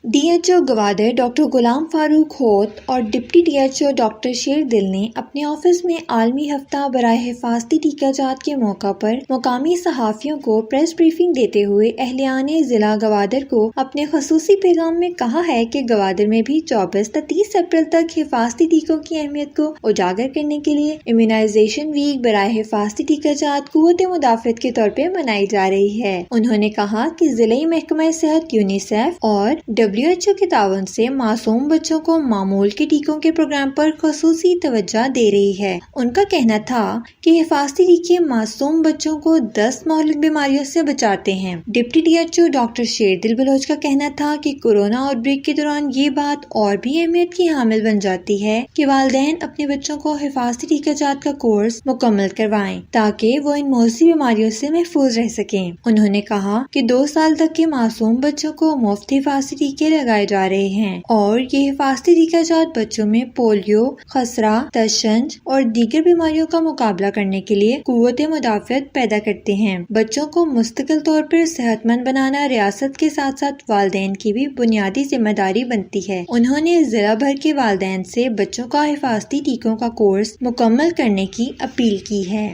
DHO Gwadar doctor Ghulam فاروق ہوت اور deputy DHO doctor شیر دل نے اپنے آفس میں عالمی ہفتہ برائے حفاظتی ٹیکہ جات کے موقع پر مقامی صحافیوں کو پریس بریفنگ دیتے ہوئے اہلیان ضلع گوادر کو اپنے خصوصی پیغام میں کہا ہے کہ گوادر میں بھی 24 تا 30 اپریل تک حفاظتی ٹیکوں کی اہمیت کو اجاگر کرنے کے لیے امیونائزیشن ویک برائے حفاظتی ٹیکہ جات قوت مدافعت کے طور پہ منائی جا رہی ہے۔ انہوں نے کہا کہ ضلعی محکمہ صحت یونیسیف اور WHO کے تعاون سے معصوم بچوں کو معمول کے ٹیکوں کے پروگرام پر خصوصی توجہ دے رہی ہے۔ ان کا کہنا تھا کہ حفاظتی ٹیکے معصوم بچوں کو 10 مہلک بیماریوں سے بچاتے ہیں۔ ڈپٹی DHO ڈاکٹر شیر دل بلوچ کا کہنا تھا کہ کورونا آؤٹ بریک کے دوران یہ بات اور بھی اہمیت کی حامل بن جاتی ہے کہ والدین اپنے بچوں کو حفاظتی ٹیکہ جات کا کورس مکمل کروائیں تاکہ وہ ان موذی بیماریوں سے محفوظ رہ سکیں۔ انہوں نے کہا کہ 2 سال تک کے معصوم بچوں کو مفت حفاظتی ٹیکے لگائے جا رہے ہیں اور یہ حفاظتی ٹیکہ جات بچوں میں پولیو، خسرہ، تشنج اور دیگر بیماریوں کا مقابلہ کرنے کے لیے قوت مدافعت پیدا کرتے ہیں۔ بچوں کو مستقل طور پر صحت مند بنانا ریاست کے ساتھ ساتھ والدین کی بھی بنیادی ذمہ داری بنتی ہے۔ انہوں نے ضلع بھر کے والدین سے بچوں کا حفاظتی ٹیکوں کا کورس مکمل کرنے کی اپیل کی ہے۔